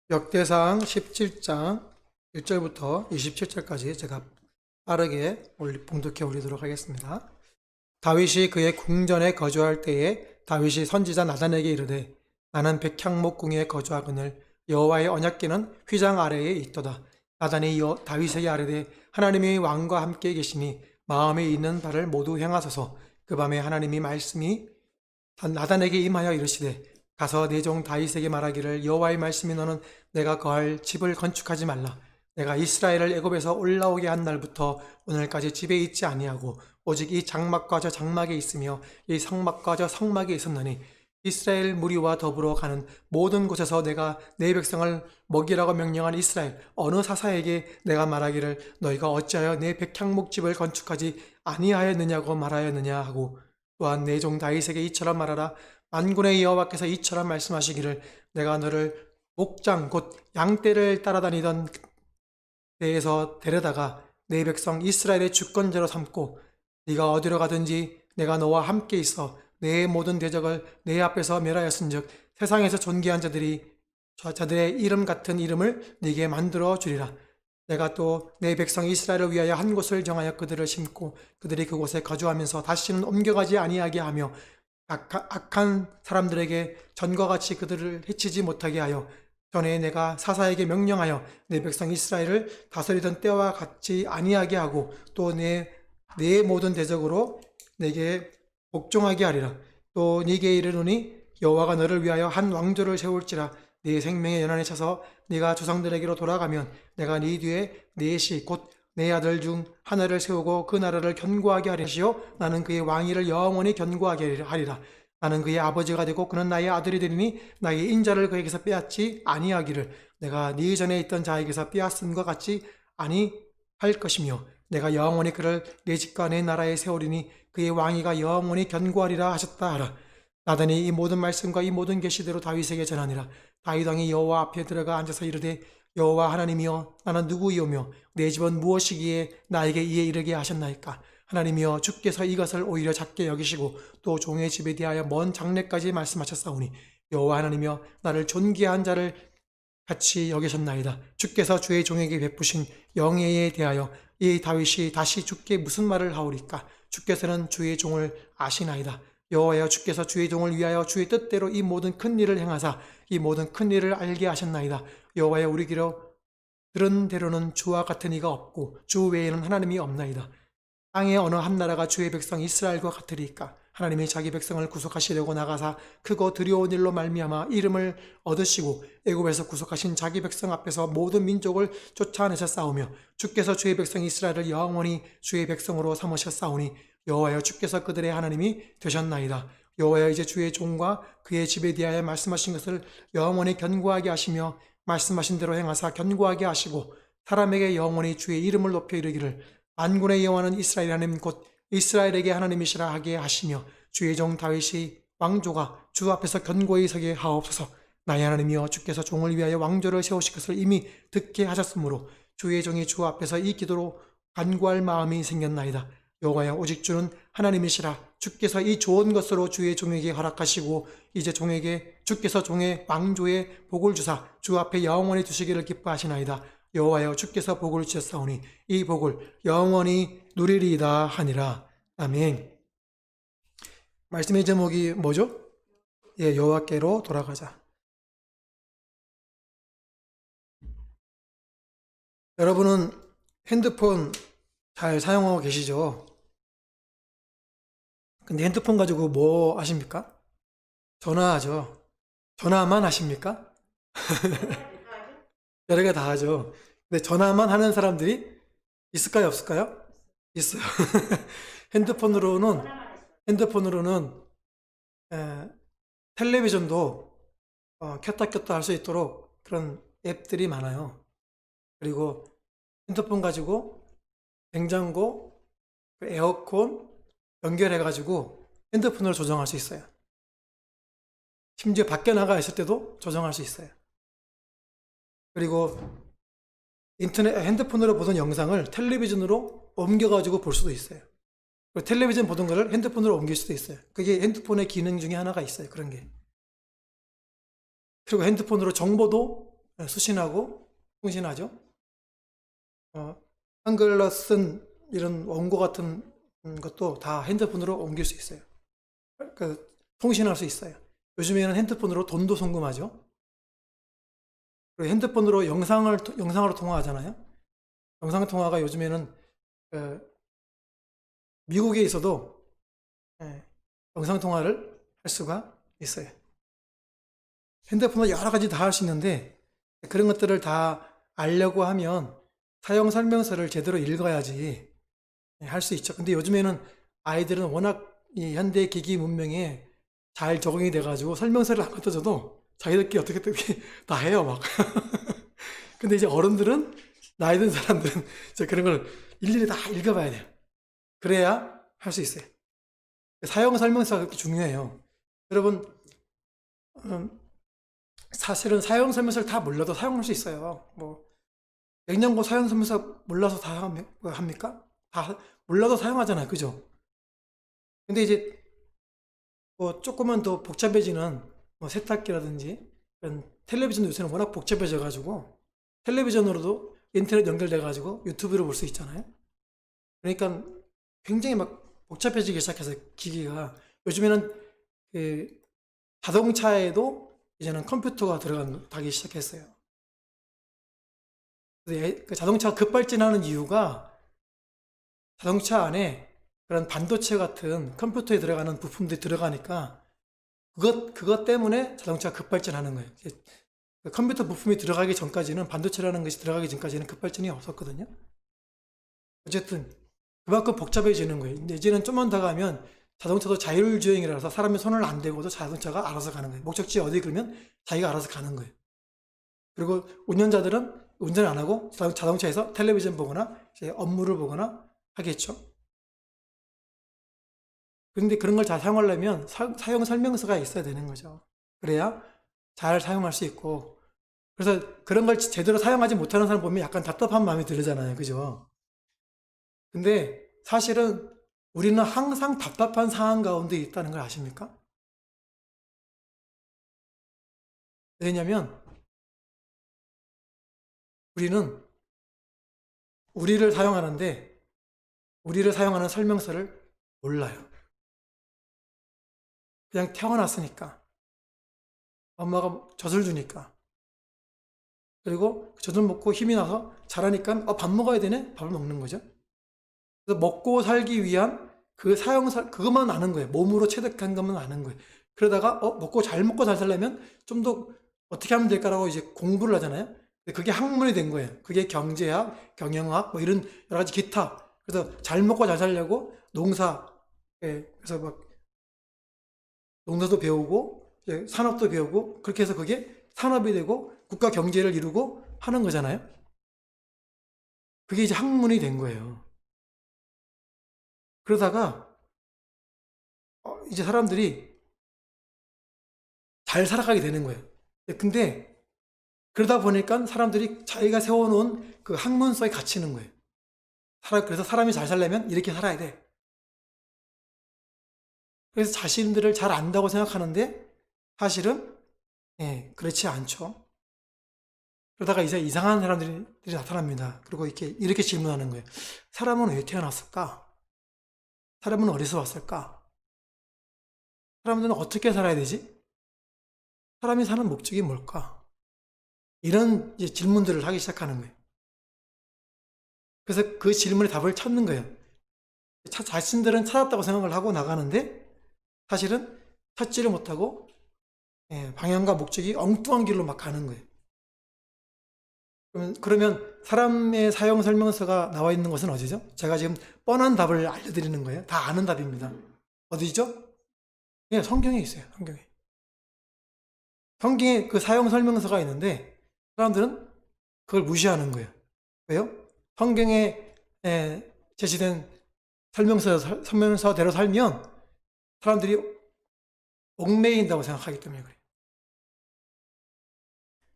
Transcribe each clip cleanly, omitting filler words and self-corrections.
역대상 17장 1절부터 27절까지 제가 빠르게 봉독해 올리도록 하겠습니다. 다윗이 그의 궁전에 거주할 때에 다윗이 선지자 나단에게 이르되 나는 백향목궁에 거주하거늘 여호와의 언약궤는 휘장 아래에 있도다. 나단이 다윗에게 아뢰되 하나님이 왕과 함께 계시니 마음에 있는 바를 모두 행하소서. 그 밤에 하나님이 말씀이 나단에게 임하여 이르시되 가서 내 종 다윗에게 말하기를 여호와의 말씀이 너는 내가 거할 집을 건축하지 말라. 내가 이스라엘을 애굽에서 올라오게 한 날부터 오늘까지 집에 있지 아니하고 오직 이 장막과 저 장막에 있으며 이 성막과 저 성막에 있었나니 이스라엘 무리와 더불어 가는 모든 곳에서 내가 내 백성을 먹이라고 명령한 이스라엘 어느 사사에게 내가 말하기를 너희가 어찌하여 내 백향목집을 건축하지 아니하였느냐고 말하였느냐 하고 또한 내 종 다윗에게 이처럼 말하라. 만군의 여호와께서 이처럼 말씀하시기를 내가 너를 목장 곧 양떼를 따라다니던 데에서 데려다가 내 백성 이스라엘의 주권자로 삼고 네가 어디로 가든지 내가 너와 함께 있어 내 모든 대적을 내 앞에서 멸하였은즉 세상에서 존귀한 자들의 이름 같은 이름을 네게 만들어 주리라. 내가 또 내 백성 이스라엘을 위하여 한 곳을 정하여 그들을 심고 그들이 그곳에 거주하면서 다시는 옮겨가지 아니하게 하며 악한 사람들에게 전과 같이 그들을 해치지 못하게 하여 전에 내가 사사에게 명령하여 내 백성 이스라엘을 다스리던 때와 같이 아니하게 하고 또 내 모든 대적으로 내게 복종하게 하리라. 또 네게 이르노니 여호와가 너를 위하여 한 왕조를 세울지라. 네 생명의 연한에 차서 네가 조상들에게로 돌아가면 내가 네 뒤에 넷이 곧 내 아들 중 하나를 세우고 그 나라를 견고하게 하리시오. 나는 그의 왕위를 영원히 견고하게 하리라. 나는 그의 아버지가 되고 그는 나의 아들이 되리니 나의 인자를 그에게서 빼앗지 아니하기를 내가 네 전에 있던 자에게서 빼앗음과 같이 아니할 것이며 내가 영원히 그를 내 집과 내 나라에 세우리니 그의 왕위가 영원히 견고하리라 하셨다 하라. 나단이 이 모든 말씀과 이 모든 계시대로 다윗에게 전하니라. 다윗 왕이 여호와 앞에 들어가 앉아서 이르되 여호와 하나님이여 나는 누구이오며 내 집은 무엇이기에 나에게 이에 이르게 하셨나이까. 하나님이여 주께서 이것을 오히려 작게 여기시고 또 종의 집에 대하여 먼 장래까지 말씀하셨사오니 여호와 하나님이여 나를 존귀한 자를 같이 여기셨나이다. 주께서 주의 종에게 베푸신 영예에 대하여 이 다윗이 다시 주께 무슨 말을 하오리까. 주께서는 주의 종을 아시나이다. 여호와여 주께서 주의 종을 위하여 주의 뜻대로 이 모든 큰 일을 행하사 이 모든 큰 일을 알게 하셨나이다. 여호와여 우리 귀로 들은 대로는 주와 같은 이가 없고 주 외에는 하나님이 없나이다. 땅의 어느 한 나라가 주의 백성 이스라엘과 같으리까. 하나님이 자기 백성을 구속하시려고 나가사 크고 두려운 일로 말미암아 이름을 얻으시고 애굽에서 구속하신 자기 백성 앞에서 모든 민족을 쫓아내셨사오며 주께서 주의 백성 이스라엘을 영원히 주의 백성으로 삼으셨사오니 여호와여 주께서 그들의 하나님이 되셨나이다. 여호와여 이제 주의 종과 그의 집에 대하여 말씀하신 것을 영원히 견고하게 하시며 말씀하신 대로 행하사 견고하게 하시고 사람에게 영원히 주의 이름을 높여 이르기를 만군의 여호와는 이스라엘 하나님 곧 이스라엘에게 하나님이시라 하게 하시며 주의 종 다윗이 왕조가 주 앞에서 견고히 서게 하옵소서. 나의 하나님이여 주께서 종을 위하여 왕조를 세우실 것을 이미 듣게 하셨으므로 주의 종이 주 앞에서 이 기도로 간구할 마음이 생겼나이다. 여호와여 오직 주는 하나님이시라. 주께서 이 좋은 것으로 주의 종에게 허락하시고 이제 종에게 주께서 종의 왕조에 복을 주사 주 앞에 영원히 두시기를 기뻐하시나이다. 여호와여 주께서 복을 주셨사오니 이 복을 영원히 누리리이다 하니라. 아멘. 말씀의 제목이 뭐죠? 여호와께로 돌아가자. 여러분은 핸드폰 잘 사용하고 계시죠? 근데 핸드폰 가지고 뭐 하십니까? 전화하죠. 전화만 하십니까? 여러 개 다 하죠. 근데 전화만 하는 사람들이 있을까요, 없을까요? 있어요. 핸드폰으로는, 핸드폰으로는, 에, 텔레비전도 켰다 켰다 할 수 있도록 그런 앱들이 많아요. 그리고 핸드폰 가지고 냉장고, 에어컨 연결해가지고 핸드폰으로 조정할 수 있어요. 심지어 밖에 나가 있을 때도 조정할 수 있어요. 그리고 핸드폰으로 보던 영상을 텔레비전으로 옮겨가지고 볼 수도 있어요. 그리고 텔레비전 보던 거를 핸드폰으로 옮길 수도 있어요. 그게 핸드폰의 기능 중에 하나가 있어요. 그런 게. 그리고 핸드폰으로 정보도 수신하고 통신하죠. 한글로 쓴 이런 원고 같은 것도 다 핸드폰으로 옮길 수 있어요. 통신할 수 있어요. 요즘에는 핸드폰으로 돈도 송금하죠. 그리고 핸드폰으로 영상으로 통화하잖아요. 영상 통화가 요즘에는 미국에 있어도 영상 통화를 할 수가 있어요. 핸드폰으로 여러 가지 다 할 수 있는데 그런 것들을 다 알려고 하면 사용 설명서를 제대로 읽어야지 할 수 있죠. 근데 요즘에는 아이들은 워낙 이 현대 기기 문명에 잘 적응이 돼가지고 설명서를 안 갖다 줘도 자기들끼리 어떻게 다 해요, 막. 근데 이제 어른들은, 나이 든 사람들은 이제 그런 걸 일일이 다 읽어봐야 돼요. 그래야 할 수 있어요. 사용 설명서가 그렇게 중요해요. 여러분, 사실은 사용 설명서를 다 몰라도 사용할 수 있어요. 뭐, 냉장고 사용 설명서 몰라서 다 합니까? 다 몰라도 사용하잖아요. 그죠? 근데 이제 뭐 조금만 더 복잡해지는 뭐 세탁기라든지 이런 텔레비전 요새는 워낙 복잡해져 가지고 텔레비전으로도 인터넷 연결돼 가지고 유튜브를 볼 수 있잖아요. 그러니까 굉장히 막 복잡해지기 시작해서 기기가 요즘에는 그 자동차에도 이제는 컴퓨터가 들어가기 시작했어요. 그 자동차가 급발진하는 이유가 자동차 안에 그런 반도체 같은 컴퓨터에 들어가는 부품들이 들어가니까 그것 때문에 자동차가 급발진하는 거예요. 그 컴퓨터 부품이 들어가기 전까지는 반도체라는 것이 들어가기 전까지는 급발진이 없었거든요. 어쨌든 그만큼 복잡해지는 거예요. 이제는 좀만 더 가면 자동차도 자율주행이라서 사람이 손을 안 대고도 자동차가 알아서 가는 거예요. 목적지 어디 그러면 자기가 알아서 가는 거예요. 그리고 운전자들은 운전 안 하고 자동차에서 텔레비전 보거나 업무를 보거나 하겠죠. 그런데 그런 걸 잘 사용하려면 사용 설명서가 있어야 되는 거죠. 그래야 잘 사용할 수 있고, 그래서 그런 걸 제대로 사용하지 못하는 사람 보면 약간 답답한 마음이 들잖아요. 그죠? 근데 사실은 우리는 항상 답답한 상황 가운데 있다는 걸 아십니까? 왜냐면 우리는 우리를 사용하는 설명서를 몰라요. 그냥 태어났으니까. 엄마가 젖을 주니까. 그리고 젖을 먹고 힘이 나서 자라니까 밥 먹어야 되네? 밥을 먹는 거죠. 그래서 먹고 살기 위한 그것만 아는 거예요. 몸으로 체득한 것만 아는 거예요. 그러다가 먹고 잘 살려면 좀 더 어떻게 하면 될까라고 이제 공부를 하잖아요. 근데 그게 학문이 된 거예요. 그게 경제학, 경영학, 뭐 이런 여러 가지 기타. 그래서 잘 먹고 잘 살려고 그래서 막 농사도 배우고 산업도 배우고 그렇게 해서 그게 산업이 되고 국가 경제를 이루고 하는 거잖아요. 그게 이제 학문이 된 거예요. 그러다가 이제 사람들이 잘 살아가게 되는 거예요. 근데 그러다 보니까 사람들이 자기가 세워놓은 그 학문서에 갇히는 거예요. 그래서 사람이 잘 살려면 이렇게 살아야 돼. 그래서 자신들을 잘 안다고 생각하는데 사실은 그렇지 않죠. 그러다가 이제 이상한 사람들이 나타납니다. 그리고 이렇게 질문하는 거예요. 사람은 왜 태어났을까? 사람은 어디서 왔을까? 사람들은 어떻게 살아야 되지? 사람이 사는 목적이 뭘까? 이런 이제 질문들을 하기 시작하는 거예요. 그래서 그 질문에 답을 찾는 거예요. 자신들은 찾았다고 생각을 하고 나가는데 사실은 찾지를 못하고 방향과 목적이 엉뚱한 길로 막 가는 거예요. 그러면 사람의 사용 설명서가 나와 있는 것은 어디죠? 제가 지금 뻔한 답을 알려드리는 거예요. 다 아는 답입니다. 어디죠? 성경에 있어요. 성경에. 성경에 그 사용 설명서가 있는데 사람들은 그걸 무시하는 거예요. 왜요? 성경에 제시된 설명서대로 살면 사람들이 얽매인다고 생각하기 때문에 그래요.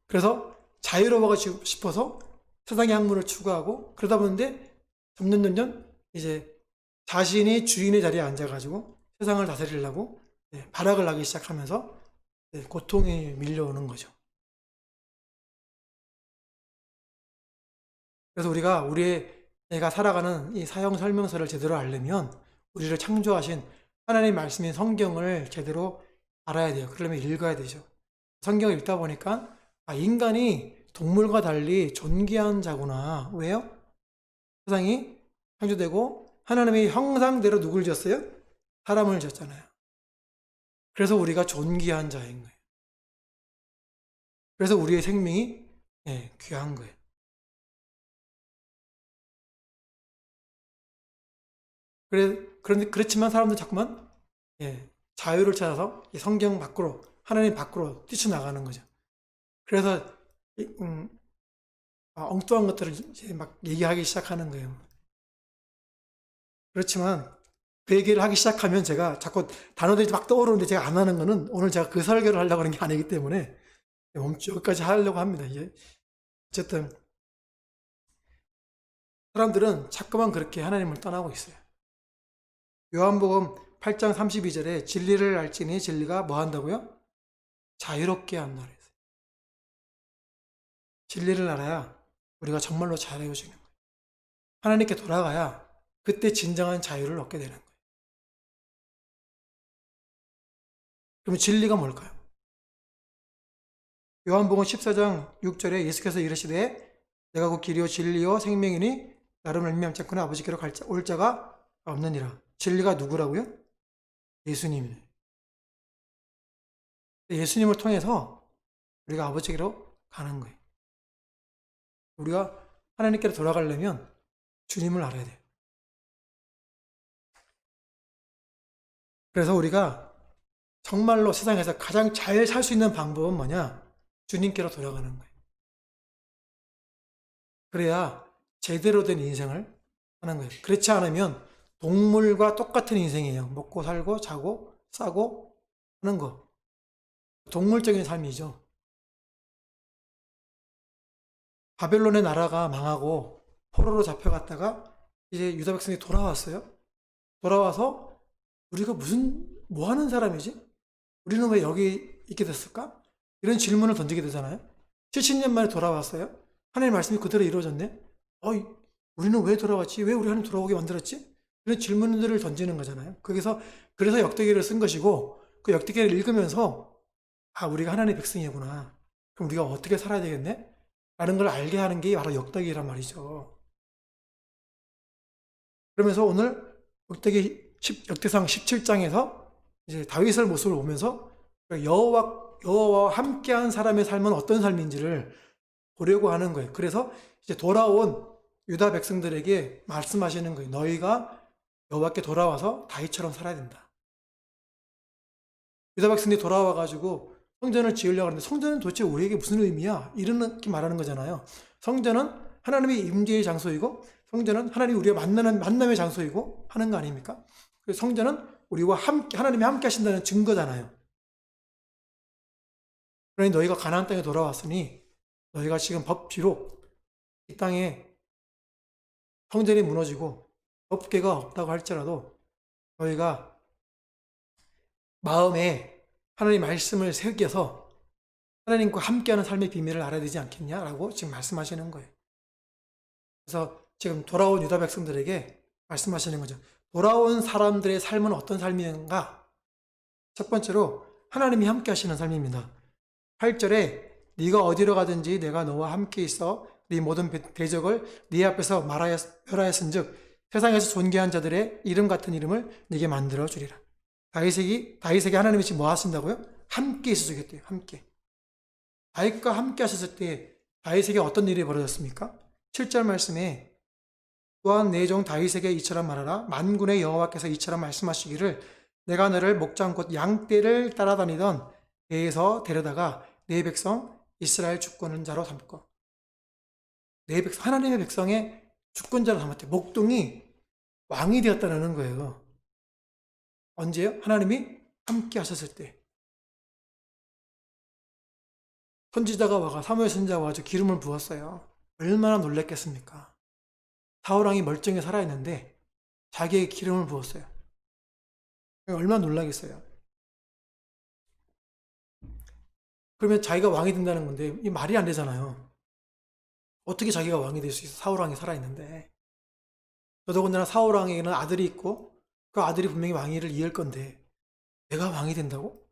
그래서 자유로워지고 싶어서 세상의 학문을 추구하고 그러다 보는데 점점 이제 자신이 주인의 자리에 앉아가지고 세상을 다스리려고 발악을 하기 시작하면서 고통이 밀려오는 거죠. 그래서 우리가 내가 살아가는 이 사형 설명서를 제대로 알려면 우리를 창조하신 하나님 말씀인 성경을 제대로 알아야 돼요. 그러려면 읽어야 되죠. 성경을 읽다 보니까 인간이 동물과 달리 존귀한 자구나. 왜요? 세상이 창조되고 하나님의 형상대로 누굴 지었어요? 사람을 지었잖아요. 그래서 우리가 존귀한 자인 거예요. 그래서 우리의 생명이 귀한 거예요. 그렇지만 사람들 자꾸만 자유를 찾아서 성경 밖으로, 하나님 밖으로 뛰쳐나가는 거죠. 그래서 엉뚱한 것들을 이제 막 얘기하기 시작하는 거예요. 그렇지만 그 얘기를 하기 시작하면 제가 자꾸 단어들이 막 떠오르는데 제가 안 하는 거는 오늘 제가 그 설교를 하려고 하는 게 아니기 때문에 여기까지 하려고 합니다. 이제 어쨌든 사람들은 자꾸만 그렇게 하나님을 떠나고 있어요. 요한복음 8장 32절에 진리를 알지니 진리가 뭐 한다고요? 자유롭게 한다 그랬어요. 진리를 알아야 우리가 정말로 자유해지는 거예요. 하나님께 돌아가야 그때 진정한 자유를 얻게 되는 거예요. 그러면 진리가 뭘까요? 요한복음 14장 6절에 예수께서 이르시되 내가 그 길이요 진리요 생명이니 나를 말미암지 않고는 아버지께로 올 자가 없느니라. 진리가 누구라고요? 예수님이에요. 예수님을 통해서 우리가 아버지께로 가는 거예요. 우리가 하나님께로 돌아가려면 주님을 알아야 돼요. 그래서 우리가 정말로 세상에서 가장 잘 살 수 있는 방법은 뭐냐? 주님께로 돌아가는 거예요. 그래야 제대로 된 인생을 하는 거예요. 그렇지 않으면 동물과 똑같은 인생이에요. 먹고 살고 자고 싸고 하는 거. 동물적인 삶이죠. 바벨론의 나라가 망하고 포로로 잡혀갔다가 이제 유다 백성이 돌아왔어요. 돌아와서 우리가 뭐 하는 사람이지? 우리는 왜 여기 있게 됐을까? 이런 질문을 던지게 되잖아요. 70년 만에 돌아왔어요. 하나님의 말씀이 그대로 이루어졌네. 우리는 왜 돌아왔지? 왜 우리 하나님 돌아오게 만들었지? 이런 질문들을 던지는 거잖아요. 그래서 역대기를 쓴 것이고 그 역대기를 읽으면서 우리가 하나님의 백성이구나. 그럼 우리가 어떻게 살아야 되겠네? 라는 걸 알게 하는 게 바로 역대기란 말이죠. 그러면서 오늘 역대상 17장에서 이제 다윗의 모습을 보면서 여호와와 함께한 사람의 삶은 어떤 삶인지를 보려고 하는 거예요. 그래서 이제 돌아온 유다 백성들에게 말씀하시는 거예요. 너희가 여호와께 돌아와서 다윗처럼 살아야 된다. 유다 백성들이 돌아와가지고 성전을 지으려고 하는데 성전은 도대체 우리에게 무슨 의미야? 이렇게 말하는 거잖아요. 성전은 하나님의 임재의 장소이고 성전은 하나님이 우리가 만남의 장소이고 하는 거 아닙니까? 성전은 우리와 하나님이 함께 하신다는 증거잖아요. 그러니 너희가 가나안 땅에 돌아왔으니 너희가 지금 비록 이 땅에 성전이 무너지고 법궤가 없다고 할지라도 너희가 마음에 하나님 말씀을 새겨서 하나님과 함께하는 삶의 비밀을 알아야 되지 않겠냐라고 지금 말씀하시는 거예요. 그래서 지금 돌아온 유다 백성들에게 말씀하시는 거죠. 돌아온 사람들의 삶은 어떤 삶인가? 첫 번째로 하나님이 함께 하시는 삶입니다. 8절에 네가 어디로 가든지 내가 너와 함께 있어 네 모든 대적을 네 앞에서 멸하였은즉 세상에서 존귀한 자들의 이름 같은 이름을 네게 만들어 주리라. 다윗에게 하나님이 지금 뭐 하신다고요? 함께 있어 주겠대요. 함께. 다윗과 함께 하셨을 때 다윗에게 어떤 일이 벌어졌습니까? 7절 말씀에 또한 내 종 다윗에게 이처럼 말하라. 만군의 여호와께서 이처럼 말씀하시기를 내가 너를 목장 곧 양떼를 따라다니던 배에서 데려다가 내 백성 이스라엘 주권은 자로 삼고 하나님의 백성의 주권자로 삼았대. 목동이 왕이 되었다는 거예요. 언제요? 하나님이 함께 하셨을 때. 사무엘 선지자가 와서 기름을 부었어요. 얼마나 놀랬겠습니까? 사울왕이 멀쩡히 살아있는데 자기의 기름을 부었어요. 얼마나 놀라겠어요. 그러면 자기가 왕이 된다는 건데 이 말이 안 되잖아요. 어떻게 자기가 왕이 될 수 있어? 사울 왕이 살아있는데. 더더군다나 사울 왕에게는 아들이 있고 그 아들이 분명히 왕위를 이을 건데 내가 왕이 된다고?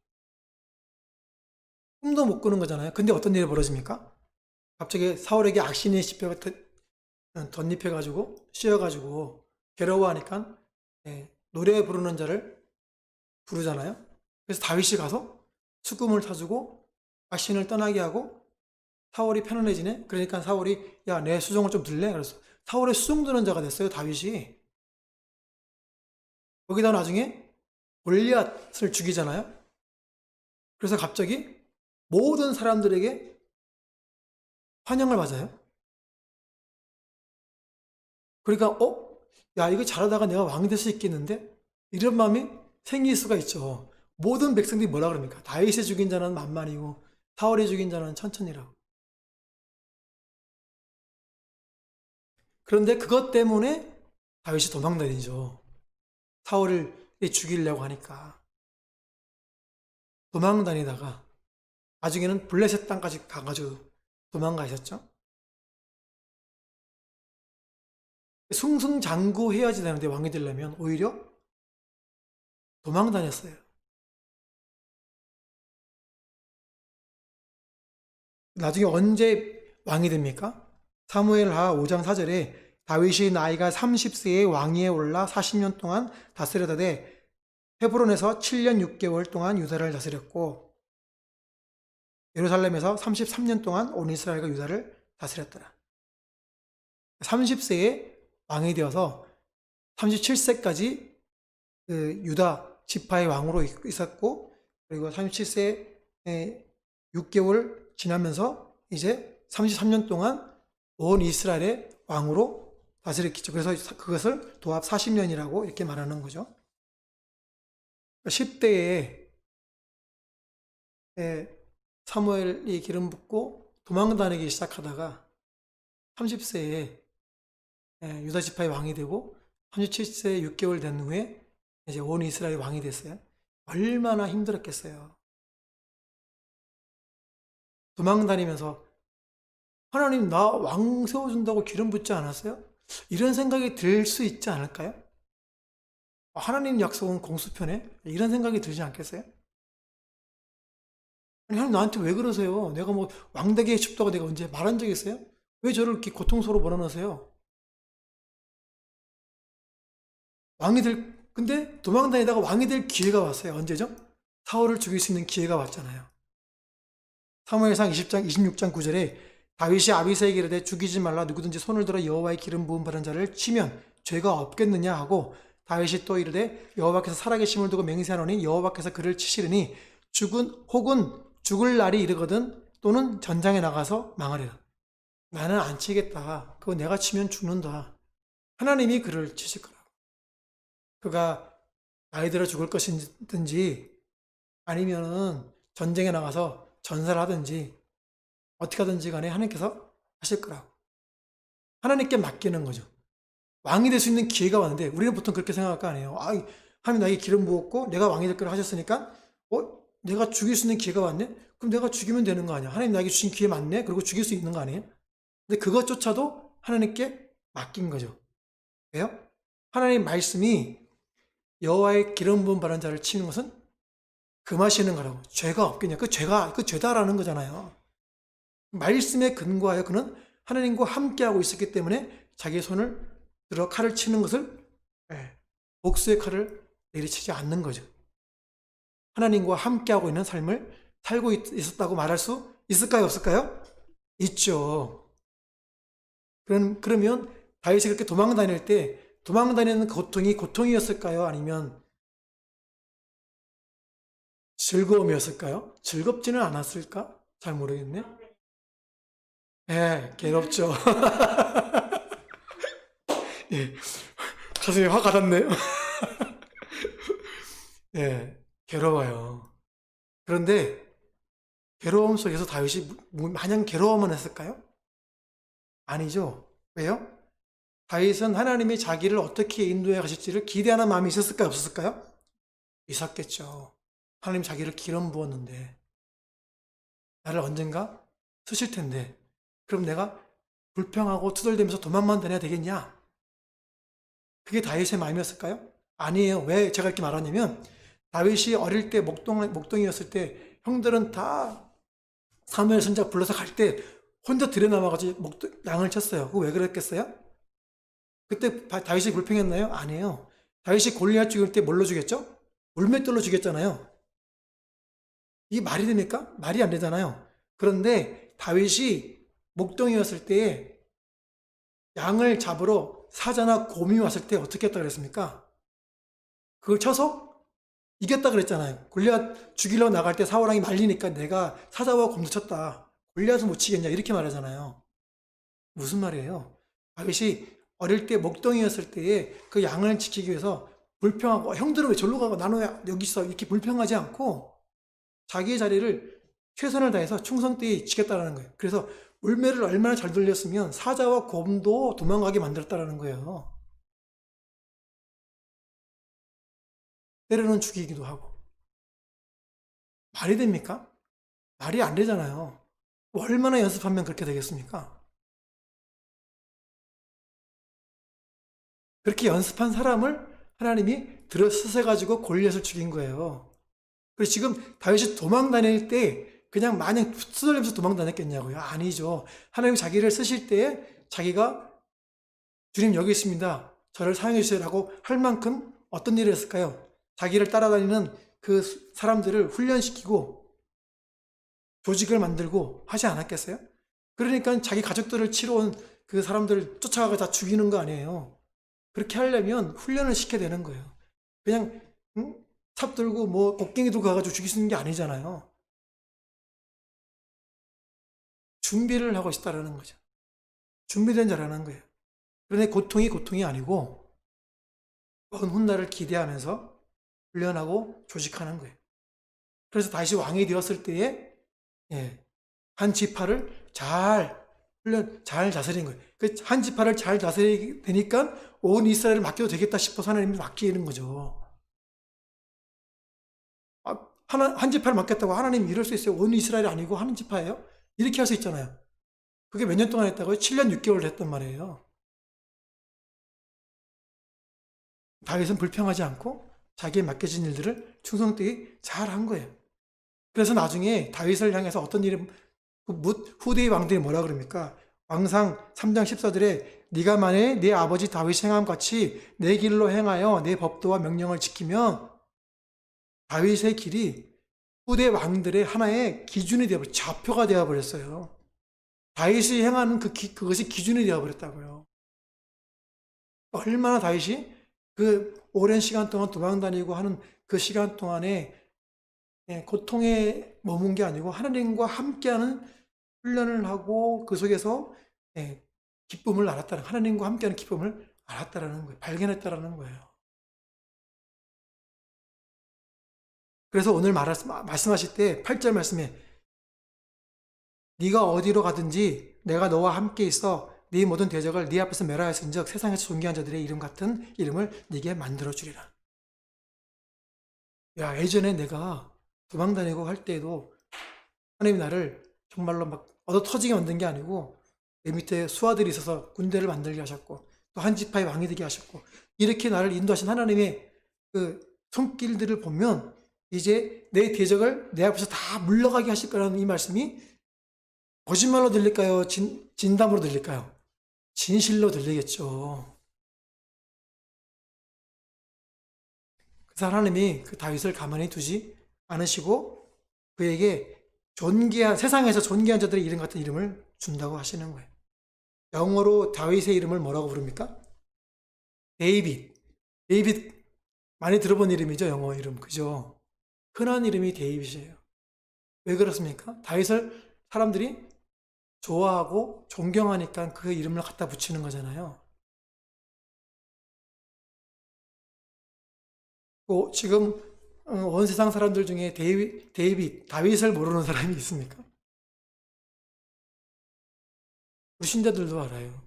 꿈도 못 꾸는 거잖아요. 근데 어떤 일이 벌어집니까? 갑자기 사울에게 악신의 씨뼈가 덧입혀가지고 씌어가지고 괴로워하니까 노래 부르는 자를 부르잖아요. 그래서 다윗이 가서 수금을 타주고 악신을 떠나게 하고 사울이 편안해지네. 그러니까 사울이 야, 내 수종을 좀 들래? 그래서 사울의 수종 드는 자가 됐어요, 다윗이. 거기다 나중에 골리앗을 죽이잖아요. 그래서 갑자기 모든 사람들에게 환영을 받아요. 그러니까 야, 이거 잘하다가 내가 왕이 될 수 있겠는데? 이런 마음이 생길 수가 있죠. 모든 백성들이 뭐라 그럽니까? 다윗이 죽인 자는 만만이고 사울이 죽인 자는 천천히라고. 그런데 그것 때문에 다윗이 도망다니죠. 사울을 죽이려고 하니까 도망다니다가 나중에는 블레셋 땅까지 가가지고 도망가셨죠. 승승장구해야지 되는데 왕이 되려면 오히려 도망다녔어요. 나중에 언제 왕이 됩니까? 사무엘하 5장 4절에 다윗이 나이가 30세에 왕위에 올라 40년 동안 다스려다대 헤브론에서 7년 6개월 동안 유다를 다스렸고 예루살렘에서 33년 동안 온 이스라엘과 유다를 다스렸더라. 30세에 왕이 되어서 37세까지 그 유다 지파의 왕으로 있었고 그리고 37세에 6개월 지나면서 이제 33년 동안 온 이스라엘의 왕으로 다스렸겠죠. 그래서 그것을 도합 40년이라고 이렇게 말하는 거죠. 10대에 사무엘이 기름 붓고 도망다니기 시작하다가 30세에 유다 지파의 왕이 되고 37세 6개월 된 후에 이제 온 이스라엘의 왕이 됐어요. 얼마나 힘들었겠어요. 도망다니면서 하나님 나 왕 세워준다고 기름 붓지 않았어요? 이런 생각이 들 수 있지 않을까요? 하나님 약속은 공수편에 이런 생각이 들지 않겠어요? 아니, 하나님 나한테 왜 그러세요? 내가 뭐 왕되게 싶다고 내가 언제 말한 적 있어요? 왜 저를 이렇게 고통스러워 몰아넣으세요? 근데 도망다니다가 왕이 될 기회가 왔어요. 언제죠? 사울을 죽일 수 있는 기회가 왔잖아요. 사무엘상 20장 26장 9절에 다윗이 아비새에게 이르되 죽이지 말라 누구든지 손을 들어 여호와의 기름 부음 받은 자를 치면 죄가 없겠느냐 하고 다윗이 또 이르되 여호와께서 살아계심을 두고 맹세하노니 여호와께서 그를 치시리니 혹은 죽을 날이 이르거든 또는 전장에 나가서 망하리라. 나는 안 치겠다. 그거 내가 치면 죽는다. 하나님이 그를 치실 거라. 그가 나이 들어 죽을 것이든지 아니면은 전쟁에 나가서 전사를 하든지 어떻게 하든지 간에 하나님께서 하실 거라고. 하나님께 맡기는 거죠. 왕이 될 수 있는 기회가 왔는데 우리는 보통 그렇게 생각할 거 아니에요. 하나님 나에게 기름 부었고 내가 왕이 될 거라 하셨으니까 내가 죽일 수 있는 기회가 왔네? 그럼 내가 죽이면 되는 거 아니야. 하나님 나에게 주신 기회 맞네? 그리고 죽일 수 있는 거 아니에요? 근데 그것조차도 하나님께 맡긴 거죠. 왜요? 하나님 말씀이 여호와의 기름 부은 바른 자를 치는 것은 금하시는 거라고. 죄가 없겠냐. 그 죄다라는 거잖아요. 말씀에 근거하여 그는 하나님과 함께하고 있었기 때문에 자기의 손을 들어 칼을 치는 것을 복수의 칼을 내리치지 않는 거죠. 하나님과 함께하고 있는 삶을 살고 있었다고 말할 수 있을까요? 없을까요? 있죠. 그러면 다윗이 그렇게 도망다닐 때 도망다니는 고통이 고통이었을까요? 아니면 즐거움이었을까요? 즐겁지는 않았을까? 잘 모르겠네. 괴롭죠. 예, 가슴이 화가 났네요. 괴로워요. 그런데 괴로움 속에서 다윗이 마냥 괴로워만 했을까요? 아니죠. 왜요? 다윗은 하나님이 자기를 어떻게 인도해 가실지를 기대하는 마음이 있었을까요? 없었을까요? 있었겠죠. 하나님 자기를 기름 부었는데 나를 언젠가 쓰실 텐데 그럼 내가 불평하고 투덜대면서 도망만 다녀야 되겠냐? 그게 다윗의 마음이었을까요? 아니에요. 왜 제가 이렇게 말하냐면 다윗이 어릴 때 목동이었을 때 형들은 다 사무엘 선지자 불러서 갈 때 혼자 들여나와가지고 양을 쳤어요. 그거 왜 그랬겠어요? 그때 다윗이 불평했나요? 아니에요. 다윗이 골리앗 죽일 때 뭘로 죽였죠? 물맷돌로 죽였잖아요. 이게 말이 됩니까? 말이 안 되잖아요. 그런데 다윗이 목동이었을 때 양을 잡으러 사자나 곰이 왔을 때 어떻게 했다 그랬습니까? 그걸 쳐서 이겼다 그랬잖아요. 골리앗 죽이려고 나갈 때 사울왕이 말리니까 내가 사자와 곰도 쳤다. 골리앗은 못 치겠냐 이렇게 말하잖아요. 무슨 말이에요? 다윗이 어릴 때 목동이었을 때에 그 양을 지키기 위해서 불평하고 형들은 왜 절로 가고 나는 왜 여기 있어 이렇게 불평하지 않고 자기의 자리를 최선을 다해서 충성되이 지켰다는 거예요. 그래서 울매를 얼마나 잘 돌렸으면 사자와 곰도 도망가게 만들었다는 거예요. 때로는 죽이기도 하고. 말이 됩니까? 말이 안 되잖아요. 얼마나 연습하면 그렇게 되겠습니까? 그렇게 연습한 사람을 하나님이 들어 쓰셔가지고 골리앗을 죽인 거예요. 그래서 지금 다윗이 도망 다닐 때 그냥 마냥 투덜면서 도망 다녔겠냐고요? 아니죠. 하나님이 자기를 쓰실 때 자기가 주님 여기 있습니다. 저를 사용해 주세요라고 할 만큼 어떤 일을 했을까요? 자기를 따라다니는 그 사람들을 훈련시키고 조직을 만들고 하지 않았겠어요? 그러니까 자기 가족들을 치러 온 그 사람들을 쫓아가서 다 죽이는 거 아니에요. 그렇게 하려면 훈련을 시켜야 되는 거예요. 그냥 삽 들고 뭐 곡괭이 들고 가가지고 죽일 수 있는 게 아니잖아요. 준비를 하고 있다라는 거죠. 준비된 자라는 거예요. 그런데 고통이 아니고 먼 훗날을 기대하면서 훈련하고 조직하는 거예요. 그래서 다시 왕이 되었을 때에 한 지파를 잘 다스리는 거예요. 그 한 지파를 잘 다스리게 되니까 온 이스라엘을 맡겨도 되겠다 싶어서 하나님이 맡기는 거죠. 한 지파를 맡겼다고 하나님 이럴 수 있어요? 온 이스라엘이 아니고 한 지파예요? 이렇게 할 수 있잖아요. 그게 몇 년 동안 했다고요? 7년 6개월 했단 말이에요. 다윗은 불평하지 않고 자기에 맡겨진 일들을 충성되이 잘 한 거예요. 그래서 나중에 다윗을 향해서 어떤 일을 후대의 왕들이 뭐라 그럽니까? 왕상 3장 14절에 네가 만일 네 아버지 다윗이 행함 같이 내 길로 행하여 내 법도와 명령을 지키면 다윗의 길이 후대 왕들의 하나의 기준이 되어버렸어요. 좌표가 되어버렸어요. 다윗이 행하는 그것이 기준이 되어버렸다고요. 얼마나 다윗이 그 오랜 시간 동안 도망다니고 하는 그 시간 동안에 고통에 머문 게 아니고 하나님과 함께하는 훈련을 하고 그 속에서 기쁨을 알았다는, 하나님과 함께하는 기쁨을 알았다라는 거예요. 발견했다라는 거예요. 그래서 오늘 말씀하실 때 8절 말씀에 네가 어디로 가든지 내가 너와 함께 있어 네 모든 대적을 네 앞에서 멸하였은즉 세상에서 존귀한 자들의 이름 같은 이름을 네게 만들어 주리라. 야, 예전에 내가 도망다니고 할 때에도 하나님이 나를 정말로 막 얻어 터지게 만든 게 아니고 내 밑에 수하들이 있어서 군대를 만들게 하셨고 또 한 지파의 왕이 되게 하셨고 이렇게 나를 인도하신 하나님의 그 손길들을 보면 이제 내 대적을 내 앞에서 다 물러가게 하실 거라는 이 말씀이 거짓말로 들릴까요? 진담으로 들릴까요? 진실로 들리겠죠. 그래서 하나님이 그 다윗을 가만히 두지 않으시고 그에게 세상에서 존귀한 자들의 이름 같은 이름을 준다고 하시는 거예요. 영어로 다윗의 이름을 뭐라고 부릅니까? 데이빗 많이 들어본 이름이죠. 영어 이름. 그죠? 흔한 이름이 데이빗이에요. 왜 그렇습니까? 다윗을 사람들이 좋아하고 존경하니까 그 이름을 갖다 붙이는 거잖아요. 지금 온 세상 사람들 중에 다윗을 모르는 사람이 있습니까? 우리 신자들도 알아요.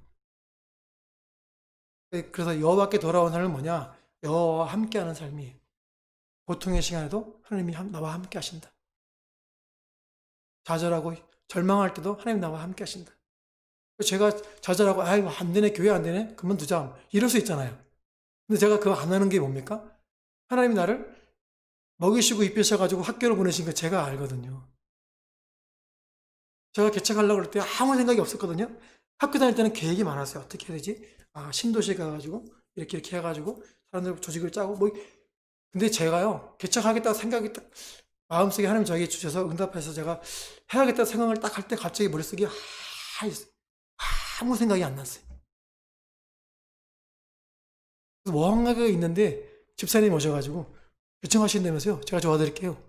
그래서 여호와께 돌아온 삶은 뭐냐? 여호와와 함께하는 삶이에요. 고통의 시간에도 하나님이 나와 함께 하신다. 좌절하고 절망할 때도 하나님 나와 함께 하신다. 제가 좌절하고 아이고 안 되네, 교회 안 되네, 그만두자, 이럴 수 있잖아요. 근데 제가 그거 안 하는 게 뭡니까? 하나님이 나를 먹이시고 입히셔가지고 학교를 보내신 거 제가 알거든요. 제가 개척하려고 그럴 때 아무 생각이 없었거든요. 학교 다닐 때는 계획이 많았어요. 어떻게 해야 되지? 신도시 가가지고 이렇게 해가지고 사람들 조직을 짜고 뭐. 근데 제가요, 개척하겠다고 생각이 딱 마음속에 하나님 저에게 주셔서 응답해서 제가 해야겠다 생각을 딱 할 때 갑자기 머릿속에 아무 생각이 안 났어요. 무언가가 있는데 집사님 오셔가지고 요청하신다면서요. 제가 도와드릴게요.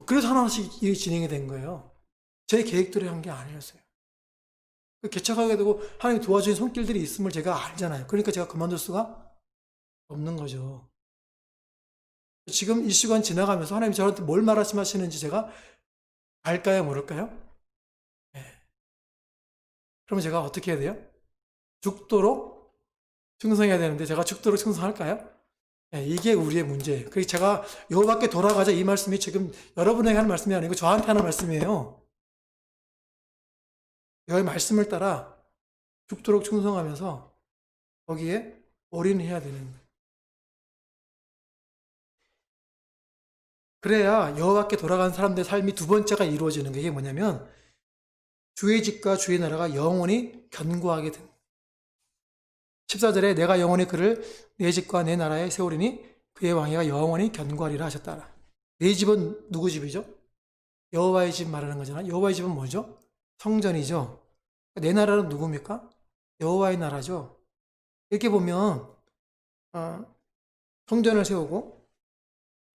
그래서 하나씩 일이 진행이 된 거예요. 제 계획대로 한 게 아니었어요. 개척하게 되고 하나님 도와주신 손길들이 있음을 제가 알잖아요. 그러니까 제가 그만둘 수가 없는 거죠. 지금 이 시간 지나가면서 하나님이 저한테 뭘 말씀하시는지 제가 알까요, 모를까요? 네. 그러면 제가 어떻게 해야 돼요? 죽도록 충성해야 되는데 제가 죽도록 충성할까요? 네, 이게 우리의 문제예요. 그래서 제가 여호와께 돌아가자, 이 말씀이 지금 여러분에게 하는 말씀이 아니고 저한테 하는 말씀이에요. 여호와의 말씀을 따라 죽도록 충성하면서 거기에 올인해야 되는 거예요. 그래야 여호와께 돌아간 사람들의 삶이 두 번째가 이루어지는 게, 이게 뭐냐면 주의 집과 주의 나라가 영원히 견고하게 됩니다. 14절에 내가 영원히 그를 내 집과 내 나라에 세우리니 그의 왕위가 영원히 견고하리라 하셨다. 내 집은 누구 집이죠? 여호와의 집 말하는 거잖아요. 여호와의 집은 뭐죠? 성전이죠. 내 나라는 누굽니까? 여호와의 나라죠. 이렇게 보면 성전을 세우고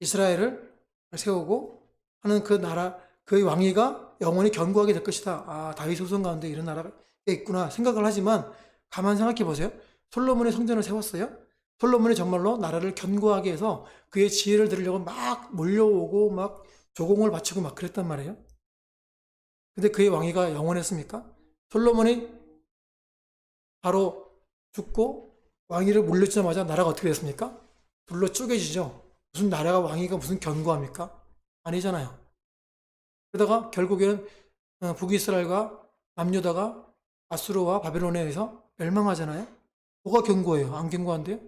이스라엘을 세우고 하는 그 나라, 그 왕위가 영원히 견고하게 될 것이다. 다윗 후손 가운데 이런 나라가 있구나 생각을 하지만 가만 생각해 보세요. 솔로몬의 성전을 세웠어요. 솔로몬이 정말로 나라를 견고하게 해서 그의 지혜를 들으려고 막 몰려오고 막 조공을 바치고 막 그랬단 말이에요. 근데 그의 왕위가 영원했습니까? 솔로몬이 바로 죽고 왕위를 물려주자마자 나라가 어떻게 됐습니까? 불로 쪼개지죠. 무슨 나라가, 왕위가 무슨 견고합니까? 아니잖아요. 그러다가 결국에는 북이스라엘과 남유다가 아수르와 바벨론에 의해서 멸망하잖아요. 뭐가 견고해요? 안 견고한데요?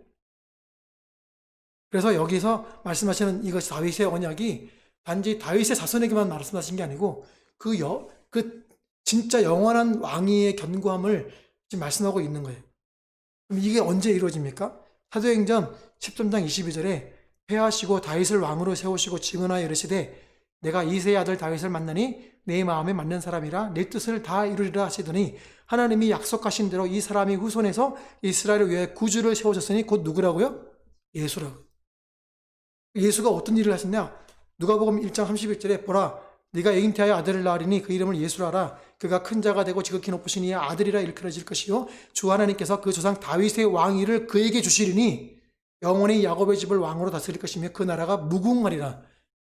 그래서 여기서 말씀하시는 이것이 다윗의 언약이 단지 다윗의 자손에게만 말씀하신 게 아니고 그 진짜 영원한 왕위의 견고함을 지금 말씀하고 있는 거예요. 그럼 이게 언제 이루어집니까? 사도행전 13장 22절에 패하시고 다윗을 왕으로 세우시고 증언하여 이르시되 내가 이새의 아들 다윗을 만나니 내 마음에 맞는 사람이라 내 뜻을 다 이루리라 하시더니 하나님이 약속하신 대로 이 사람이 후손에서 이스라엘을 위해 구주를 세우셨으니 곧 누구라고요? 예수라고. 예수가 어떤 일을 하셨냐? 누가복음 1장 31절에 보라 네가 잉태하여 아들을 낳으리니 그 이름을 예수라라. 그가 큰 자가 되고 지극히 높으신 이의 아들이라 일컬어질 것이요 주 하나님께서 그 조상 다윗의 왕위를 그에게 주시리니 영원히 야곱의 집을 왕으로 다스릴 것이며 그 나라가 무궁하리라.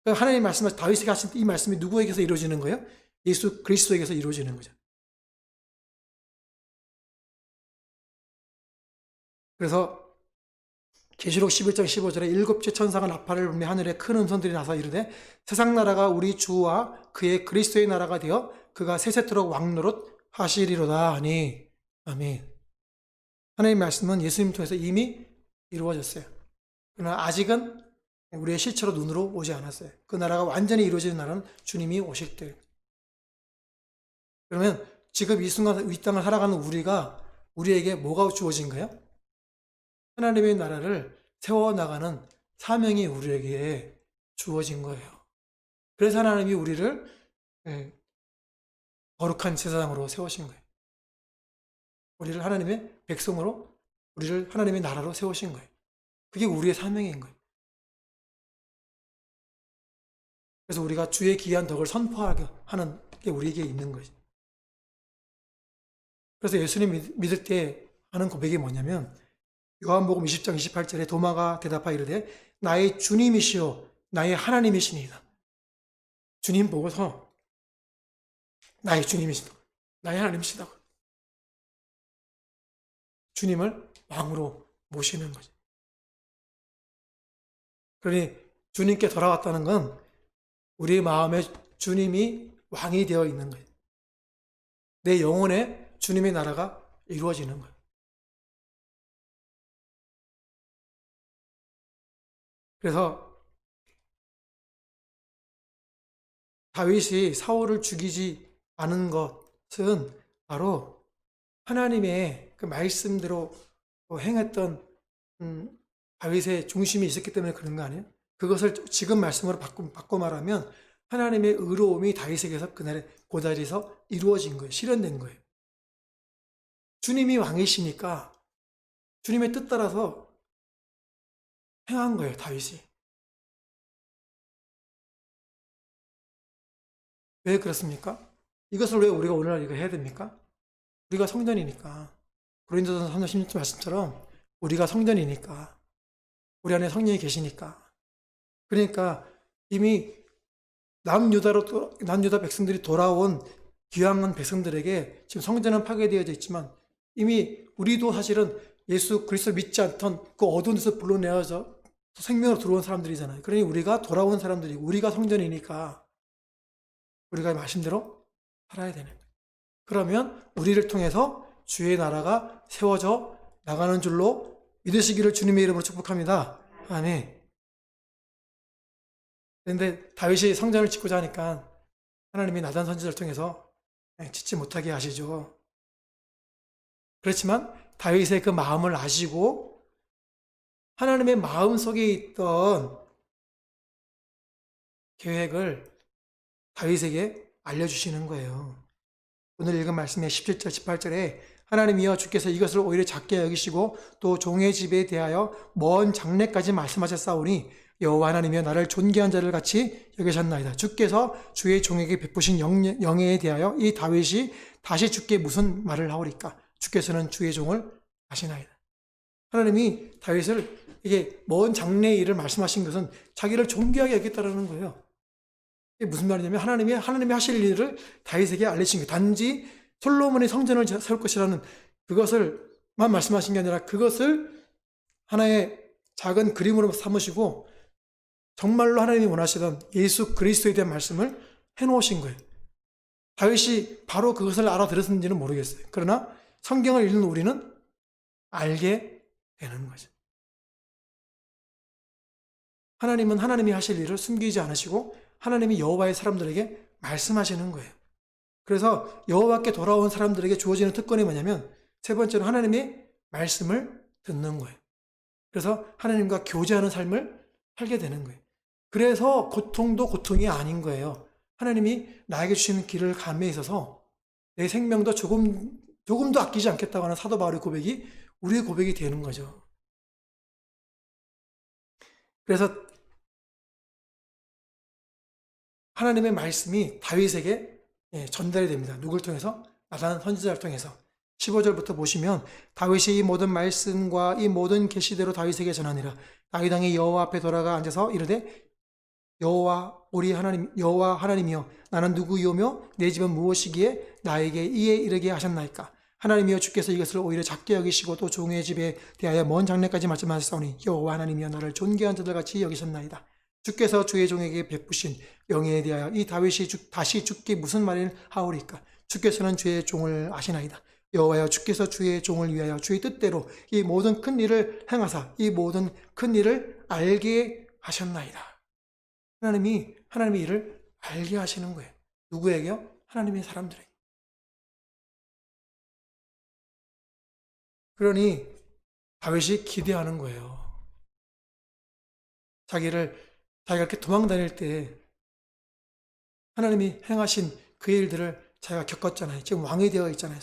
그러니까 하나님 말씀하신 다윗에게 하신 이 말씀이 누구에게서 이루어지는 거예요? 예수 그리스도에게서 이루어지는 거죠. 그래서 계시록 11장 15절에 일곱째 천사가 나팔을 불며 하늘에 큰 음성들이 나서 이르되 세상 나라가 우리 주와 그의 그리스도의 나라가 되어 그가 세세토록 왕노릇 하시리로다 하니 아멘. 하나님의 말씀은 예수님 통해서 이미 이루어졌어요. 그러나 아직은 우리의 실체로 눈으로 오지 않았어요. 그 나라가 완전히 이루어지는 날은 주님이 오실 때. 그러면 지금 이 순간 이 땅을 살아가는 우리에게 뭐가 주어진가요? 하나님의 나라를 세워나가는 사명이 우리에게 주어진 거예요. 그래서 하나님이 우리를 거룩한 제사장으로 세우신 거예요. 우리를 하나님의 백성으로, 우리를 하나님의 나라로 세우신 거예요. 그게 우리의 사명인 거예요. 그래서 우리가 주의 귀한 덕을 선포하게 하는 게 우리에게 있는 거죠. 그래서 예수님 믿을 때 하는 고백이 뭐냐면 요한복음 20장 28절에 도마가 대답하여 이르되 나의 주님이시오 나의 하나님이시니이다. 주님 보고서 나의 주님이시다, 나의 하나님이시다. 주님을 왕으로 모시는 거죠. 그러니 주님께 돌아왔다는 건 우리의 마음에 주님이 왕이 되어 있는 거예요. 내 영혼에 주님의 나라가 이루어지는 거예요. 그래서 다윗이 사울을 죽이지 않은 것은 바로 하나님의 그 말씀대로 행했던 다윗의 중심이 있었기 때문에 그런 거 아니에요? 그것을 지금 말씀으로 바꿔 말하면 하나님의 의로움이 다윗에게서 그날의 고다리에서 이루어진 거예요. 실현된 거예요. 주님이 왕이시니까 주님의 뜻 따라서 행한 거예요, 다윗이. 왜 그렇습니까? 이것을 왜 우리가 오늘날 이거 해야 됩니까? 우리가 성전이니까. 고린도전서 3장 16절 말씀처럼 우리가 성전이니까. 우리 안에 성령이 계시니까. 그러니까 이미 남유다 백성들이 돌아온 귀향한 백성들에게 지금 성전은 파괴되어져 있지만 이미 우리도 사실은 예수 그리스도 믿지 않던 그 어두운 데서 불러내어서 생명으로 들어온 사람들이잖아요. 그러니 우리가 돌아온 사람들이고 우리가 성전이니까 우리가 말씀대로 살아야 되는 거예요. 그러면 우리를 통해서 주의 나라가 세워져 나가는 줄로 믿으시기를 주님의 이름으로 축복합니다. 아멘. 그런데 다윗이 성전을 짓고자 하니까 하나님이 나단 선지자를 통해서 짓지 못하게 하시죠. 그렇지만 다윗의 그 마음을 아시고 하나님의 마음 속에 있던 계획을 다윗에게 알려주시는 거예요. 오늘 읽은 말씀의 17절, 18절에 하나님이여 주께서 이것을 오히려 작게 여기시고 또 종의 집에 대하여 먼 장래까지 말씀하셨사오니 여호와 하나님이여 나를 존귀한 자를 같이 여기셨나이다. 주께서 주의 종에게 베푸신 영예에 대하여 이 다윗이 다시 주께 무슨 말을 하오리까? 주께서는 주의 종을 아시나이다. 하나님이 다윗을 이게 먼 장래의 일을 말씀하신 것은 자기를 존귀하게 여겼다라는 거예요. 이게 무슨 말이냐면 하나님이 하실 일을 다윗에게 알리신 거예요. 단지 솔로몬이 성전을 세울 것이라는 그것을만 말씀하신 게 아니라 그것을 하나의 작은 그림으로 삼으시고 정말로 하나님이 원하시던 예수 그리스도에 대한 말씀을 해놓으신 거예요. 다윗이 바로 그것을 알아들었는지는 모르겠어요. 그러나 성경을 읽는 우리는 알게 되는 거죠. 하나님은 하나님이 하실 일을 숨기지 않으시고 하나님이 여호와의 사람들에게 말씀하시는 거예요. 그래서 여호와께 돌아온 사람들에게 주어지는 특권이 뭐냐면 세 번째로 하나님의 말씀을 듣는 거예요. 그래서 하나님과 교제하는 삶을 살게 되는 거예요. 그래서 고통도 고통이 아닌 거예요. 하나님이 나에게 주시는 길을 감에 있어서 내 생명도 조금도 아끼지 않겠다고 하는 사도 바울의 고백이 우리의 고백이 되는 거죠. 그래서 하나님의 말씀이 다윗에게 전달이 됩니다. 누굴 통해서? 나단 선지자를 통해서. 15절부터 보시면 다윗이 이 모든 말씀과 이 모든 계시대로 다윗에게 전하니라. 다윗 왕이 여호와 앞에 돌아가 앉아서 이르되 여호와 하나님이여 나는 누구이오며 내 집은 무엇이기에 나에게 이에 이르게 하셨나이까? 하나님이여 주께서 이것을 오히려 작게 여기시고 또 종의 집에 대하여 먼 장래까지 말씀하셨사오니 여호와 하나님이여 나를 존귀한 자들 같이 여기셨나이다. 주께서 주의 종에게 베푸신 영예에 대하여 이 다윗이 다시 죽기 무슨 말을 하오리까? 주께서는 주의 종을 아시나이다. 여호와여 주께서 주의 종을 위하여 주의 뜻대로 이 모든 큰 일을 행하사 이 모든 큰 일을 알게 하셨나이다. 하나님이 하나님의 일을 알게 하시는 거예요. 누구에게요? 하나님의 사람들에게. 그러니 다윗이 기대하는 거예요. 자기가 이렇게 도망 다닐 때 하나님이 행하신 그 일들을 자기가 겪었잖아요. 지금 왕이 되어 있잖아요.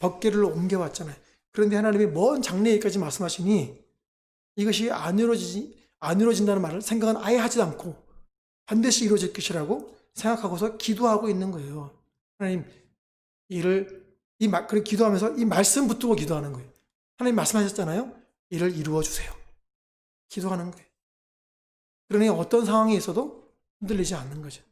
법궤를 옮겨왔잖아요. 그런데 하나님이 먼 장래일까지 말씀하시니 이것이 안 이루어진다는 말을 생각은 아예 하지 않고 반드시 이루어질 것이라고 생각하고서 기도하고 있는 거예요. 하나님 그렇게 기도하면서 이 말씀 붙들고 기도하는 거예요. 하나님 말씀하셨잖아요. 이를 이루어 주세요. 기도하는 거예요. 그러니 어떤 상황에 있어도 흔들리지 않는 거죠.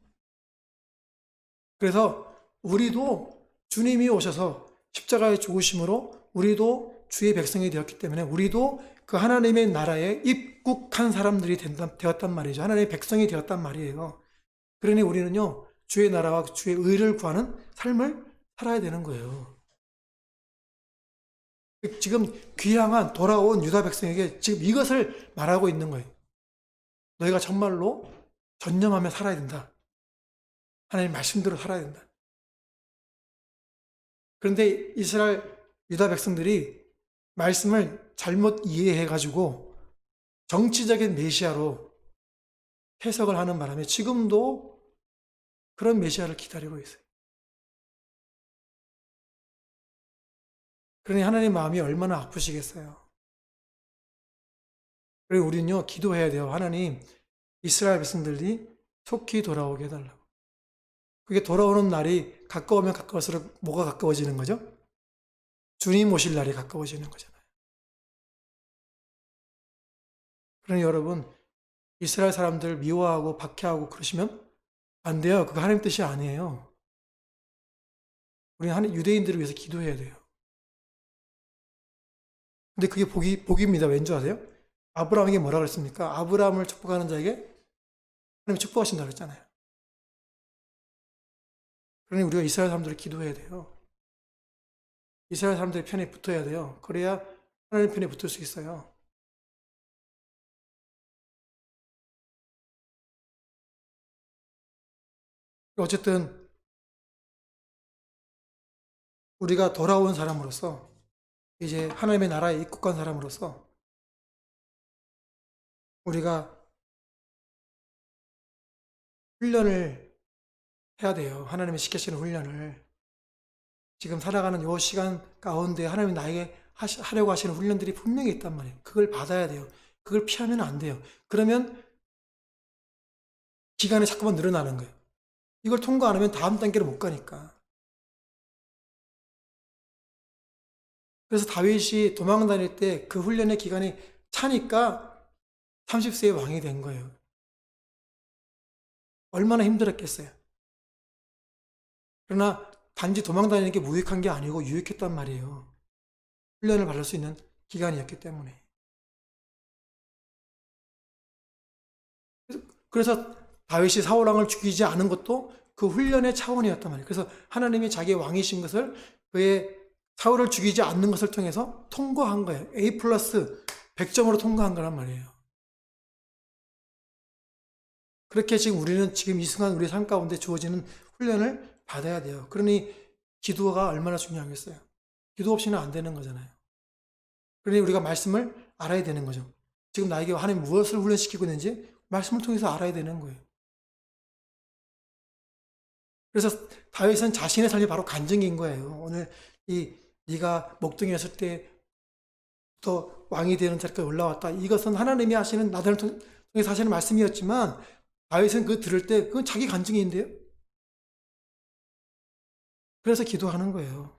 그래서 우리도 주님이 오셔서 십자가의 죽으심으로 우리도 주의 백성이 되었기 때문에 우리도 그 하나님의 나라에 입국한 사람들이 되었단 말이죠. 하나님의 백성이 되었단 말이에요. 그러니 우리는요, 주의 나라와 주의 의를 구하는 삶을 살아야 되는 거예요. 지금 귀향한 돌아온 유다 백성에게 지금 이것을 말하고 있는 거예요. 너희가 정말로 전념하며 살아야 된다. 하나님 말씀대로 살아야 된다. 그런데 이스라엘 유다 백성들이 말씀을 잘못 이해해가지고 정치적인 메시아로 해석을 하는 바람에 지금도 그런 메시아를 기다리고 있어요. 그러니 하나님 마음이 얼마나 아프시겠어요. 그리고 우리는요, 기도해야 돼요. 하나님, 이스라엘 백성들이 속히 돌아오게 해달라고. 그게 돌아오는 날이 가까우면 가까울수록 뭐가 가까워지는 거죠? 주님 오실 날이 가까워지는 거잖아요. 그러니 여러분, 이스라엘 사람들 미워하고 박해하고 그러시면 안 돼요. 그거 하나님 뜻이 아니에요. 우리는 유대인들을 위해서 기도해야 돼요. 근데 그게 복입니다. 왠 줄 아세요? 아브라함에게 뭐라 그랬습니까? 아브라함을 축복하는 자에게 하나님이 축복하신다고 그랬잖아요. 그러니 우리가 이스라엘 사람들을 기도해야 돼요. 이스라엘 사람들의 편에 붙어야 돼요. 그래야 하나님 편에 붙을 수 있어요. 어쨌든 우리가 돌아온 사람으로서 이제 하나님의 나라에 입국한 사람으로서 우리가 훈련을 해야 돼요. 하나님이 시키시는 훈련을. 지금 살아가는 요 시간 가운데 하나님이 나에게 하려고 하시는 훈련들이 분명히 있단 말이에요. 그걸 받아야 돼요. 그걸 피하면 안 돼요. 그러면 기간이 자꾸만 늘어나는 거예요. 이걸 통과 안 하면 다음 단계로 못 가니까. 그래서 다윗이 도망 다닐 때 그 훈련의 기간이 차니까 30세에 왕이 된 거예요. 얼마나 힘들었겠어요. 그러나 단지 도망 다니는 게 무익한 게 아니고 유익했단 말이에요. 훈련을 받을 수 있는 기간이었기 때문에. 그래서 다윗이 사울 왕을 죽이지 않은 것도 그 훈련의 차원이었단 말이에요. 그래서 하나님이 자기의 왕이신 것을 그의 사울을 죽이지 않는 것을 통해서 통과한 거예요. A 플러스 100점으로 통과한 거란 말이에요. 그렇게 지금 우리는 지금 이 순간 우리 삶 가운데 주어지는 훈련을 받아야 돼요. 그러니 기도가 얼마나 중요하겠어요. 기도 없이는 안 되는 거잖아요. 그러니 우리가 말씀을 알아야 되는 거죠. 지금 나에게 하나님 무엇을 훈련시키고 있는지 말씀을 통해서 알아야 되는 거예요. 그래서 다윗은 자신의 삶이 바로 간증인 거예요. 오늘 네가 목동이었을 때부터 왕이 되는 자리까지 올라왔다. 이것은 하나님이 하시는 나단을 통해서 하시는 말씀이었지만 다윗은 그 들을 때 그건 자기 간증인데요. 그래서 기도하는 거예요.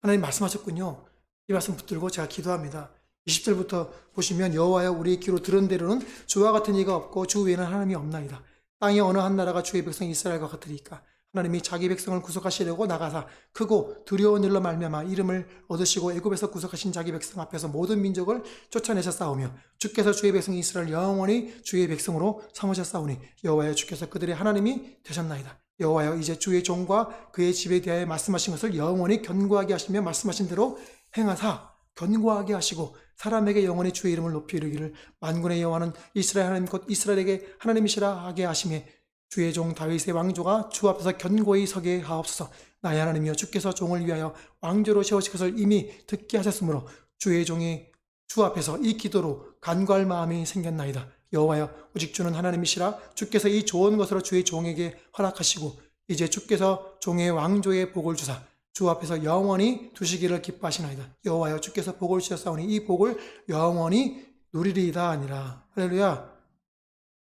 하나님 말씀하셨군요. 이 말씀 붙들고 제가 기도합니다. 20절부터 보시면 여호와여 우리 귀로 들은 대로는 주와 같은 이가 없고 주 외에는 하나님이 없나이다. 땅의 어느 한 나라가 주의 백성 이스라엘과 같으리까. 하나님이 자기 백성을 구속하시려고 나가사 크고 두려운 일로 말미암아 이름을 얻으시고 애굽에서 구속하신 자기 백성 앞에서 모든 민족을 쫓아내셨사오며 주께서 주의 백성 이스라엘 영원히 주의 백성으로 삼으셨사오니 여호와여 주께서 그들의 하나님이 되셨나이다. 여호와여 이제 주의 종과 그의 집에 대하여 말씀하신 것을 영원히 견고하게 하시며 말씀하신 대로 행하사 견고하게 하시고 사람에게 영원히 주의 이름을 높이 이르기를 만군의 여호와는 이스라엘 하나님 곧 이스라엘에게 하나님이시라 하게 하시매 주의 종 다윗의 왕조가 주 앞에서 견고히 서게 하옵소서. 나의 하나님이여 주께서 종을 위하여 왕조로 세우실 것을 이미 듣게 하셨으므로 주의 종이 주 앞에서 이 기도로 간구할 마음이 생겼나이다. 여호와여 오직 주는 하나님이시라. 주께서 이 좋은 것으로 주의 종에게 허락하시고 이제 주께서 종의 왕조의 복을 주사 주 앞에서 영원히 두시기를 기뻐하시나이다. 여호와여 주께서 복을 주셨사오니 이 복을 영원히 누리리이다 아니라. 할렐루야.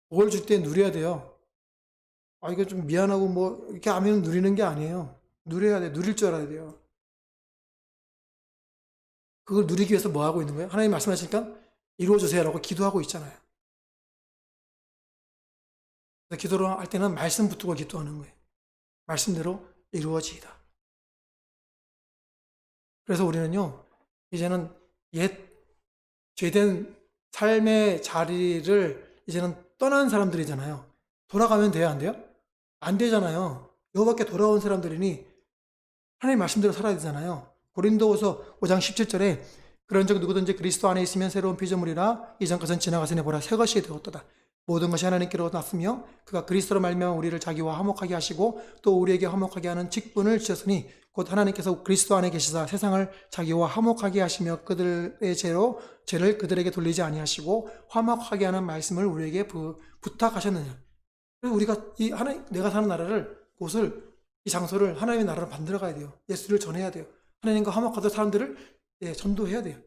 복을 줄 때 누려야 돼요. 이거 좀 미안하고 뭐 이렇게 하면 누리는 게 아니에요. 누려야 돼. 누릴 줄 알아야 돼요. 그걸 누리기 위해서 뭐 하고 있는 거예요? 하나님 말씀하시니까 이루어주세요라고 기도하고 있잖아요. 그래서 기도를 할 때는 말씀 붙들고 기도하는 거예요. 말씀대로 이루어지이다. 그래서 우리는요, 이제는 옛 죄된 삶의 자리를 이제는 떠난 사람들이잖아요. 돌아가면 돼요, 안 돼요? 안 되잖아요. 여호와께 돌아온 사람들이니 하나님 말씀대로 살아야 되잖아요. 고린도후서 5장 17절에 그런즉 누구든지 그리스도 안에 있으면 새로운 피조물이라 이전 것은 지나갔으니 보라 새 것이 되었도다. 모든 것이 하나님께로 났으며 그가 그리스도로 말미암아 우리를 자기와 화목하게 하시고 또 우리에게 화목하게 하는 직분을 주셨으니 곧 하나님께서 그리스도 안에 계시사 세상을 자기와 화목하게 하시며 그들의 죄를 그들에게 돌리지 아니하시고 화목하게 하는 말씀을 우리에게 부탁하셨느냐. 그래서 우리가 내가 사는 나라를, 곳을, 이 장소를 하나님의 나라로 만들어 가야 돼요. 예수를 전해야 돼요. 하나님과 화목하던 사람들을 전도해야 돼요.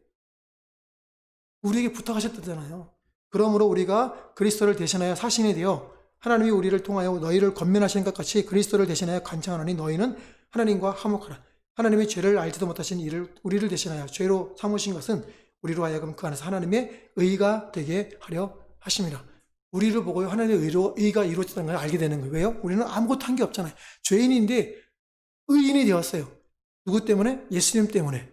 우리에게 부탁하셨다잖아요. 그러므로 우리가 그리스도를 대신하여 사신이 되어 하나님이 우리를 통하여 너희를 권면하시는 것 같이 그리스도를 대신하여 간청하노니 너희는 하나님과 화목하라. 하나님의 죄를 알지도 못하신 우리를 대신하여 죄로 삼으신 것은 우리로 하여금 그 안에서 하나님의 의가 되게 하려 하심이라. 우리를 보고 하나님의 의가 이루어졌다는 걸 알게 되는 거예요. 왜요? 우리는 아무것도 한 게 없잖아요. 죄인인데 의인이 되었어요. 누구 때문에? 예수님 때문에.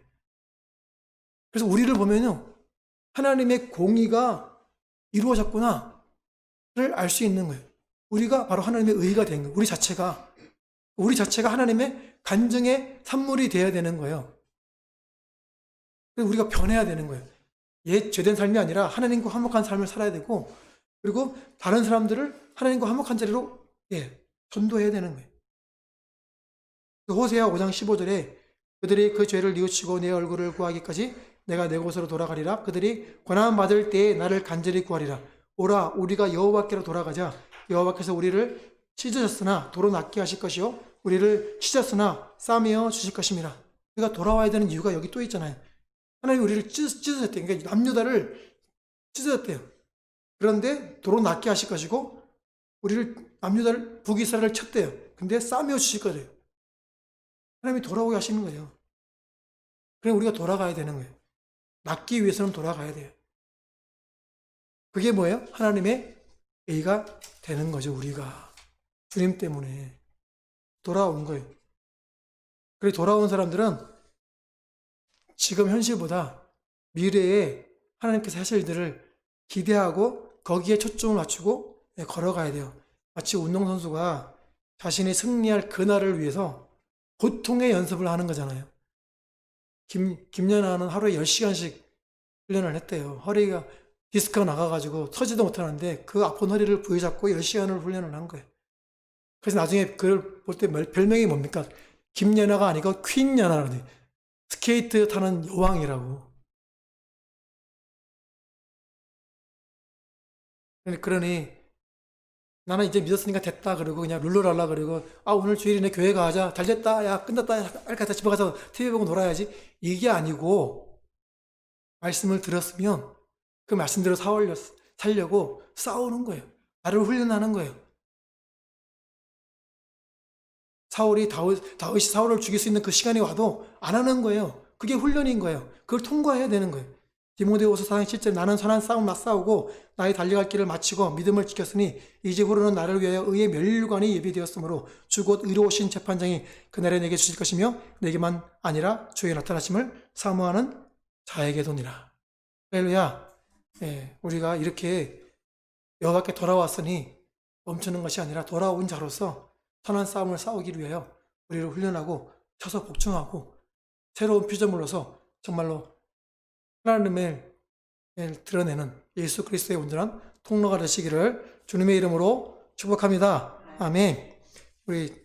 그래서 우리를 보면요, 하나님의 공의가 이루어졌구나를 알 수 있는 거예요. 우리가 바로 하나님의 의가 된 거예요. 우리 자체가 하나님의 간증의 산물이 되어야 되는 거예요. 그래서 우리가 변해야 되는 거예요. 옛 죄된 삶이 아니라 하나님과 화목한 삶을 살아야 되고, 그리고 다른 사람들을 하나님과 화목한 자리로 전도해야 되는 거예요. 호세아 5장 15절에 그들이 그 죄를 뉘우치고 내 얼굴을 구하기까지 내가 내 곳으로 돌아가리라. 그들이 권한 받을 때에 나를 간절히 구하리라. 오라 우리가 여호와께로 돌아가자. 여호와께서 우리를 찢으셨으나 도로 낫게 하실 것이요 우리를 찢었으나 싸매어 주실 것입니다. 우리가 돌아와야 되는 이유가 여기 또 있잖아요. 하나님 우리를 찢으셨대요. 그러니까 남유다를 찢으셨대요. 그런데 도로 낫게 하실 것이고 우리를 남유다를 북이스라엘을 쳤대요. 근데 싸매어 주실 거래요. 하나님이 돌아오게 하시는 거예요. 그래 우리가 돌아가야 되는 거예요. 낫기 위해서는 돌아가야 돼요. 그게 뭐예요? 하나님의 의가 되는 거죠. 우리가 주님 때문에 돌아온 거예요. 그래 돌아온 사람들은 지금 현실보다 미래에 하나님께서 하실 일들을 기대하고 거기에 초점을 맞추고 걸어가야 돼요. 마치 운동선수가 자신이 승리할 그날을 위해서 고통의 연습을 하는 거잖아요. 김연아는 하루에 10시간씩 훈련을 했대요. 허리가 디스크가 나가가지고 서지도 못하는데 그 아픈 허리를 부여잡고 10시간을 훈련을 한 거예요. 그래서 나중에 그걸 볼 때 별명이 뭡니까? 김연아가 아니고 퀸연아라니. 스케이트 타는 여왕이라고. 그러니 나는 이제 믿었으니까 됐다 그러고 그냥 룰루랄라 그러고 오늘 주일이네 교회 가자 잘 됐다 야 끝났다 야 빨리 집에 가서 TV 보고 놀아야지 이게 아니고 말씀을 들었으면 그 말씀대로 살려고 싸우는 거예요. 나를 훈련하는 거예요. 다윗이 사울을 죽일 수 있는 그 시간이 와도 안 하는 거예요. 그게 훈련인 거예요. 그걸 통과해야 되는 거예요. 디모데후서 4장 7절 나는 선한 싸움 맞싸우고 나의 달려갈 길을 마치고 믿음을 지켰으니 이제부로는 나를 위하여 의의 면류관이 예비되었으므로 주 곧 의로우신 재판장이 그날에 내게 주실 것이며 내게만 아니라 주의 나타나심을 사모하는 자에게도니라. 할렐루야. 우리가 이렇게 여호와께 돌아왔으니 멈추는 것이 아니라 돌아온 자로서 선한 싸움을 싸우기 위하여 우리를 훈련하고 쳐서 복종하고 새로운 피조물로서 정말로 하나님을 드러내는 예수 그리스도의 온전한 통로가 되시기를 주님의 이름으로 축복합니다. 아멘. 우리